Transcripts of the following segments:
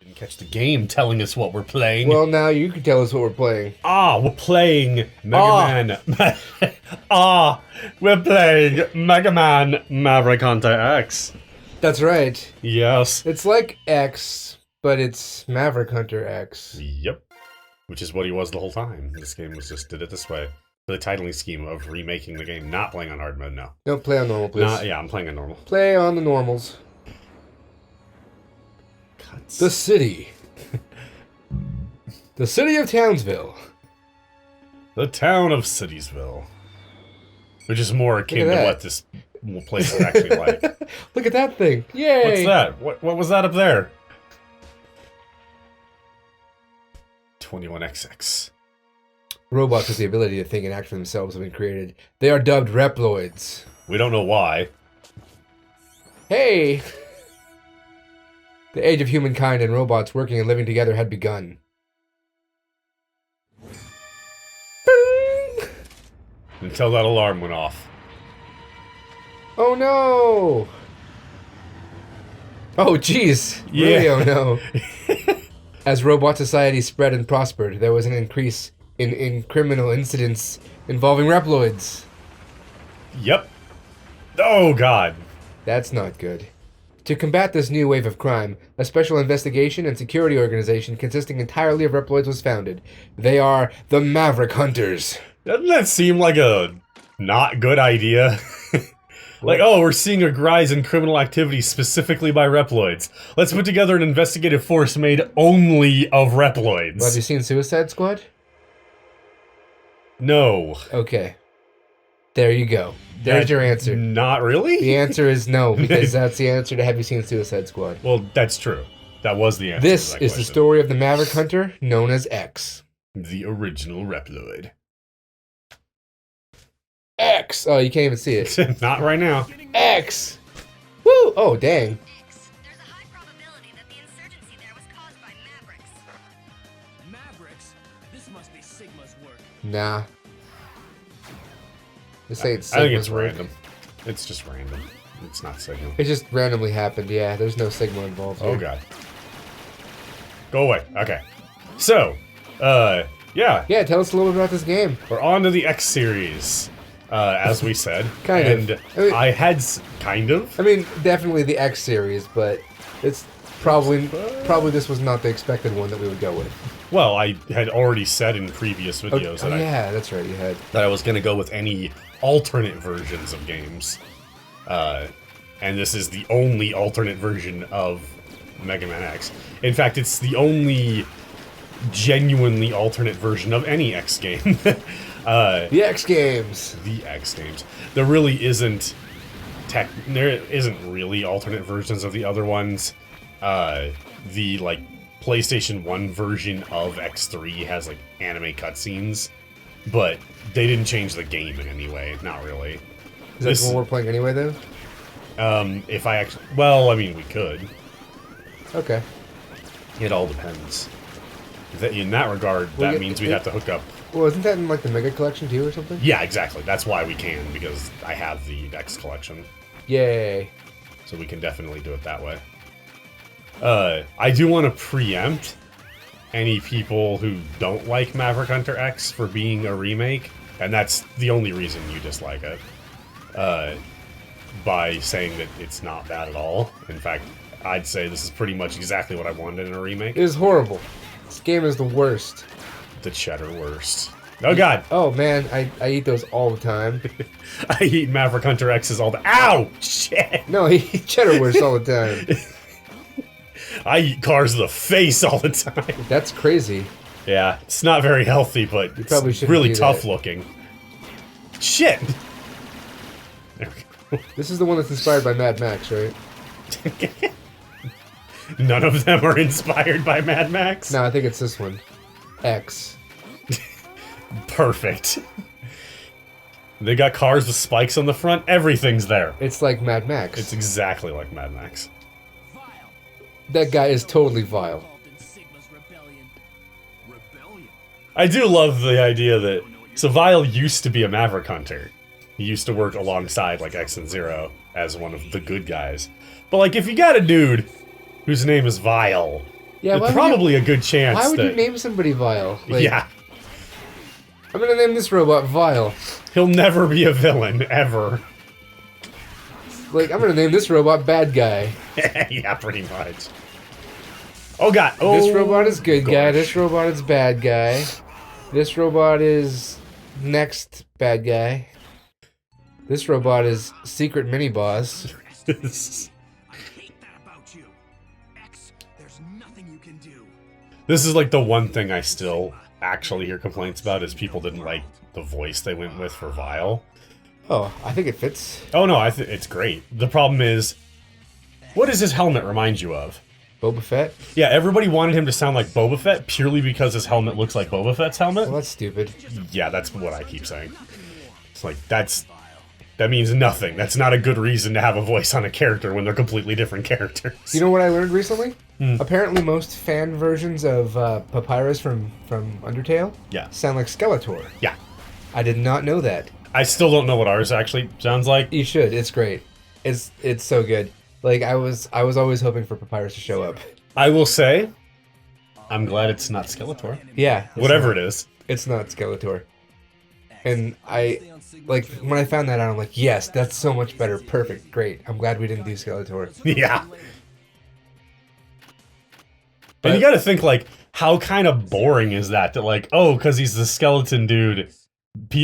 Didn't catch the game telling us what we're playing. Well, now you can tell us what we're playing. We're playing Mega Man. We're playing Mega Man Maverick Hunter X. That's right. Yes. It's like X, but it's Maverick Hunter X. Yep. Which is what he was the whole time. This game was just did it this way. For the titling scheme of remaking the game, not playing on hard mode, no. Don't play on normal, please. I'm playing on normal. Play on the normals. Cuts. The city. The city of Townsville. The town of Citiesville. Which is more akin to what this place is actually like. Look at that thing. Yay! What's that? What was that up there? 21XX. Robots with the ability to think and act for themselves have been created. They are dubbed Reploids. We don't know why. Hey! The age of humankind and robots working and living together had begun. Bing! Until that alarm went off. Oh no! Oh jeez! Really, oh no. As robot society spread and prospered, there was an increase in criminal incidents involving Reploids. Yep. Oh god. That's not good. To combat this new wave of crime, a special investigation and security organization consisting entirely of Reploids was founded. They are the Maverick Hunters. Doesn't that seem like a not good idea? Like, oh, we're seeing a rise in criminal activity specifically by Reploids. Let's put together an investigative force made only of Reploids. Well, have you seen Suicide Squad? No. Okay. There you go. There's your answer. Not really? The answer is no, because that's the answer to have you seen Suicide Squad. Well, that's true. That was the answer. This to that is question. the story of the Maverick Hunter, known as X. The original Reploid. X! Oh, you can't even see it. Not right now. X! Woo! Oh, dang. X. There's a high probability that the insurgency there was caused by Mavericks. Mavericks? This must be Sigma's work. Nah. This ain't I think Sigma's it's work. random. It's just random. It's not Sigma. It just randomly happened, yeah. There's no Sigma involved here. Oh god. Go away. Okay. So, yeah. Yeah, tell us a little bit about this game. We're on to the X series, as we said. Kind of. And I mean- I had kind of. I mean, definitely the X series, but it's probably this was not the expected one that we would go with. Well, I had already said in previous videos Oh, yeah, that's right, you had. that I was going to go with any alternate versions of games. And this is the only alternate version of Mega Man X. In fact, it's the only genuinely alternate version of any X game. The X games. The X games. There really isn't there isn't really alternate versions of the other ones. The like PlayStation 1 version of X3 has like anime cutscenes, but they didn't change the game in any way. Not really. Is that the one we're playing anyway, though? If I actually, well, I mean, we could. Okay. It all depends. In that regard, Well, that means we'd have to hook up. Well, isn't that in, like, the Mega Collection, too, or something? Yeah, exactly. That's why we can, because I have the X collection. Yay. So we can definitely do it that way. I do want to preempt any people who don't like Maverick Hunter X for being a remake, and that's the only reason you dislike it, by saying that it's not bad at all. In fact, I'd say this is pretty much exactly what I wanted in a remake. It is horrible. This game is the worst. The cheddar worst. Oh god! Oh, man, I eat those all the time. I eat Maverick Hunter X's all the— Ow! Shit! No, I eat cheddar wurst all the time. I eat cars to the face all the time. That's crazy. Yeah, it's not very healthy, but probably it's shouldn't really do tough that. looking. Shit! There we go. This is the one that's inspired by Mad Max, right? None of them are inspired by Mad Max? No, I think it's this one. X. Perfect. They got cars with spikes on the front. Everything's there. It's like Mad Max. It's exactly like Mad Max. That guy is totally vile. Involved in Sigma's rebellion. Rebellion? I do love the idea that... So Vile used to be a Maverick Hunter. He used to work alongside, like, X and Zero as one of the good guys. But, like, if you got a dude whose name is Vile, Yeah, There's probably a good chance Why would that... you name somebody Vile? Like, Yeah. I'm gonna name this robot Vile. He'll never be a villain, ever. Like, I'm gonna name this robot Bad Guy. Yeah, pretty much. Oh god. Oh, This robot is good guy. gosh. This robot is bad guy. This robot is next bad guy. This robot is secret mini boss. I hate that about you. X, there's nothing you can do. This is like the one thing I still actually hear complaints about is people didn't like the voice they went with for Vile. Oh, I think it fits. Oh no, it's great. The problem is, what does his helmet remind you of? Boba Fett? Yeah, everybody wanted him to sound like Boba Fett purely because his helmet looks like Boba Fett's helmet. Well, that's stupid. Yeah, that's what I keep saying. It's like, that means nothing. That's not a good reason to have a voice on a character when they're completely different characters. You know what I learned recently? Apparently most fan versions of Papyrus from Undertale Yeah. sound like Skeletor. Yeah. I did not know that. I still don't know what ours actually sounds like. You should. It's great. It's so good. Like, I was always hoping for Papyrus to show up. I will say, I'm glad it's not Skeletor. Yeah. Whatever it is. It's not Skeletor. And like, when I found that out, I'm like, yes, that's so much better. Perfect. Great. I'm glad we didn't do Skeletor. Yeah. And you gotta think, like, how kind of boring is that? That, like, oh, because he's the skeleton dude,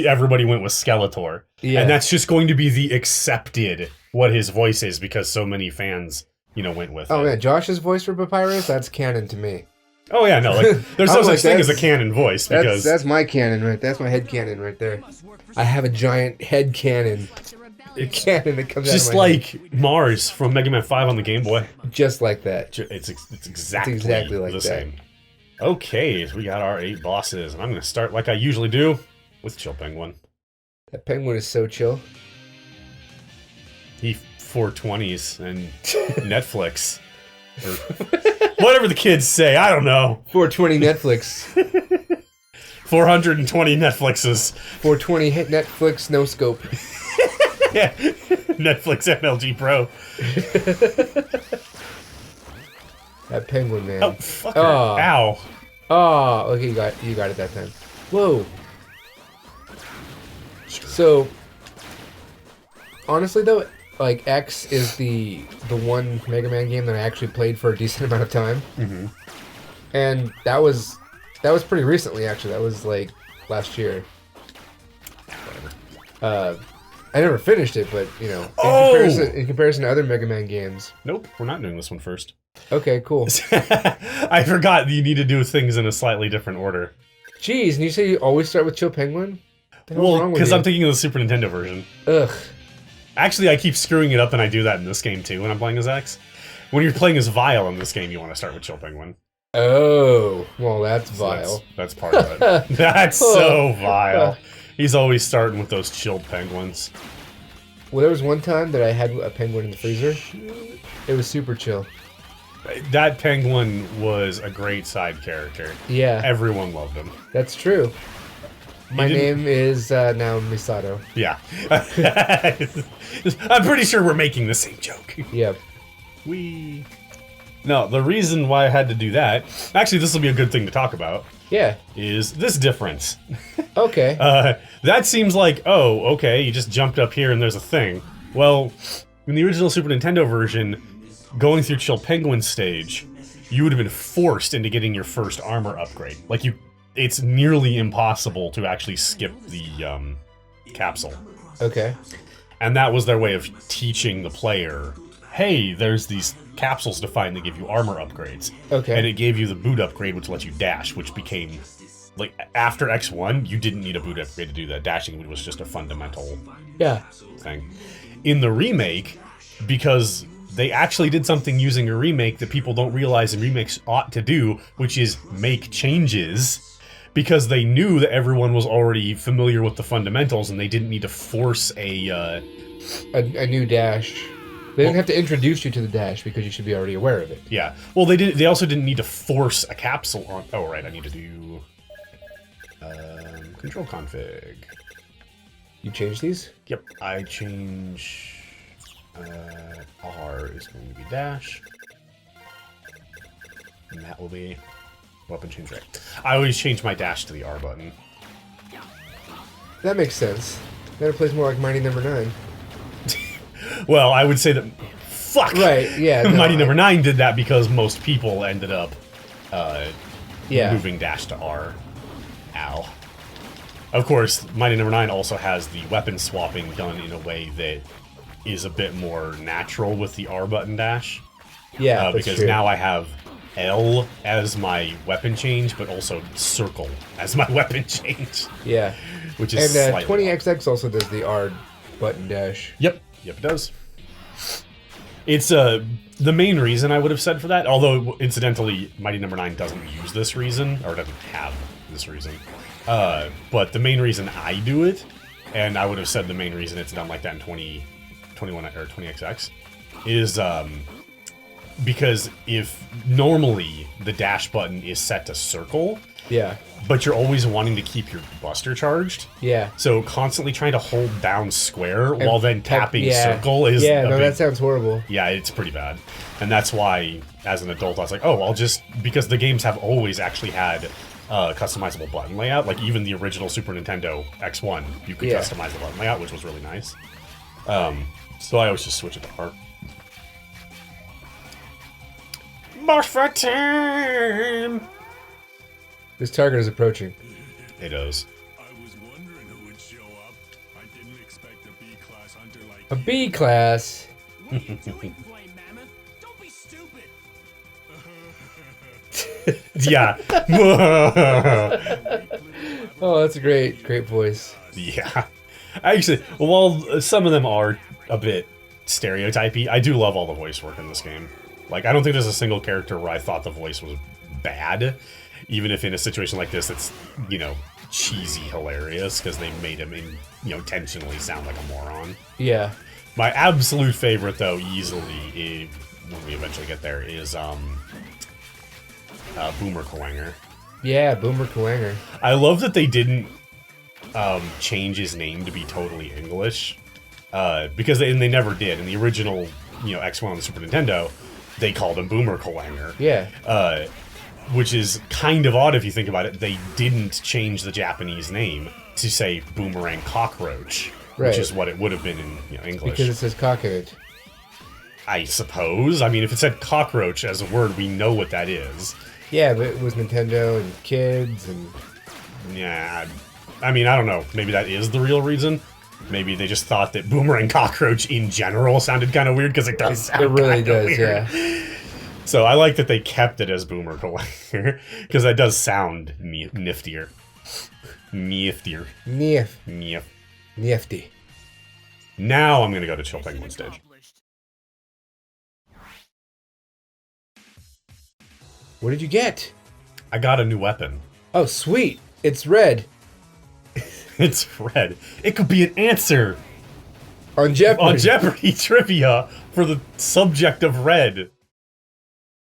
everybody went with Skeletor. Yeah. And that's just going to be the accepted what his voice is because so many fans, went with Oh, it. man. Josh's voice for Papyrus, that's canon to me. Oh, yeah, no, like, there's no I'm such like, thing as a that's- canon voice because... That's my canon right. That's my head cannon right there. I have a giant head cannon. A cannon that comes just out of my head. like Mars from Mega Man 5 on the Game Boy. Just like that. It's exactly, exactly like the that. same. Okay, so we got our 8 bosses, and I'm going to start like I usually do with Chill Penguin. That penguin is so chill. He 420s and Netflix. Or whatever the kids say, I don't know. 420 Netflix. 420 Netflixes. 420 hit Netflix no scope. Yeah, Netflix MLG Pro. That penguin, man. Oh, fucker. Oh. Ow. Oh, okay, you got it that time. Whoa. So, honestly though, like X is the one Mega Man game that I actually played for a decent amount of time, and that was pretty recently actually. That was like last year. I never finished it, but in comparison to other Mega Man games. Nope, we're not doing this one first. Okay, cool. I forgot that you need to do things in a slightly different order. Jeez, and you say you always start with Chill Penguin? The hell's Well, wrong with because you? I'm thinking of the Super Nintendo version. Ugh. Actually, I keep screwing it up, and I do that in this game too when I'm playing as X. When you're playing as Vile in this game, you want to start with Chill Penguin. Oh, well, that's So vile. That's part of it. That's so vile. He's always starting with those chilled penguins. Well, there was one time that I had a penguin in the freezer. It was super chill. That penguin was a great side character. Yeah, Everyone loved him. that's true. My didn't- name is now Misato. Yeah. I'm pretty sure we're making the same joke. Yep. No, the reason why I had to do that, actually this will be a good thing to talk about, Yeah. is this difference. Okay. That seems like, oh, okay, you just jumped up here and there's a thing. Well, in the original Super Nintendo version, going through Chill Penguin stage, you would have been forced into getting your first armor upgrade. Like, it's nearly impossible to actually skip the capsule. Okay. And that was their way of teaching the player, hey, there's these capsules to find that give you armor upgrades. Okay. And it gave you the boot upgrade, which lets you dash, which became... Like, after X1, you didn't need a boot upgrade to do that. Dashing was just a fundamental Yeah. thing. In the remake, because they actually did something using a remake that people don't realize and remakes ought to do, which is make changes, because they knew that everyone was already familiar with the fundamentals and they didn't need to force a new dash. They didn't have to introduce you to the dash because you should be already aware of it. yeah. Well, they also didn't need to force a capsule on... Oh, right, I need to do... control config. You changed these? Yep, I change... R is going to be dash. And that will be weapon change right. I always change my dash to the R button. That makes sense. Then it plays more like Mighty Number 9. Well, I would say that... Fuck! Right, yeah. No, Mighty Number 9 did that because most people ended up yeah. moving dash to R. Ow. Of course, Mighty Number 9 also has the weapon swapping done in a way that is a bit more natural with the R button dash. Yeah, that's because true. now I have L as my weapon change, but also circle as my weapon change. Yeah. Which is And slightly 20XX also does the R button dash. Yep, it does. It's the main reason I would have said for that, although incidentally, Mighty Number 9 doesn't use this reason, or doesn't have this reason. But the main reason I do it, and I would have said the main reason it's done like that in 2021 or 20XX, is because if normally the dash button is set to circle, Yeah. but you're always wanting to keep your buster charged. Yeah. So constantly trying to hold down square while then tapping yeah. circle is Yeah, a no, big, that sounds horrible. yeah, it's pretty bad. And that's why, as an adult, I was like, oh, I'll just... Because the games have always actually had customizable button layout. Like, even the original Super Nintendo X1, you could Yeah. customize the button layout, which was really nice. So I always just switch it to R. Boss fight time! This target is approaching. It is. I was wondering who would show up. I didn't expect a B-class hunter like A B class. What are you doing, Flame Mammoth? Don't be stupid. Yeah. Oh, that's a great voice. Yeah. Actually, while some of them are a bit stereotypy, I do love all the voice work in this game. Like, I don't think there's a single character where I thought the voice was bad, even if in a situation like this it's, you know, cheesy hilarious, because they made him, intentionally sound like a moron. Yeah. My absolute favorite, though, easily, when we eventually get there, is Boomer Kawanger. Yeah, Boomer Kawanger. I love that they didn't change his name to be totally English, because they never did. In the original, X1 on the Super Nintendo, they called him Boomer Kawanger. Yeah. Which is kind of odd if you think about it. They didn't change the Japanese name to say Boomerang Cockroach, Right. which is what it would have been in English. Because it says cock in it. I suppose. I mean, if it said cockroach as a word, we know what that is. Yeah, but it was Nintendo and kids and... Yeah, I mean, I don't know. Maybe that is the real reason. Maybe they just thought that Boomerang Cockroach in general sounded kind of weird, because it does sound It really kinda does, weird. yeah. So I like that they kept it as Boomer Kawanger, because that does sound niftier. Niftier. Nif. Nif. Nifty. Now I'm going to go to Chill Penguin stage. What did you get? I got a new weapon. Oh, sweet. It's red. It's red. It could be an answer On Jeopardy. on Jeopardy trivia for the subject of red.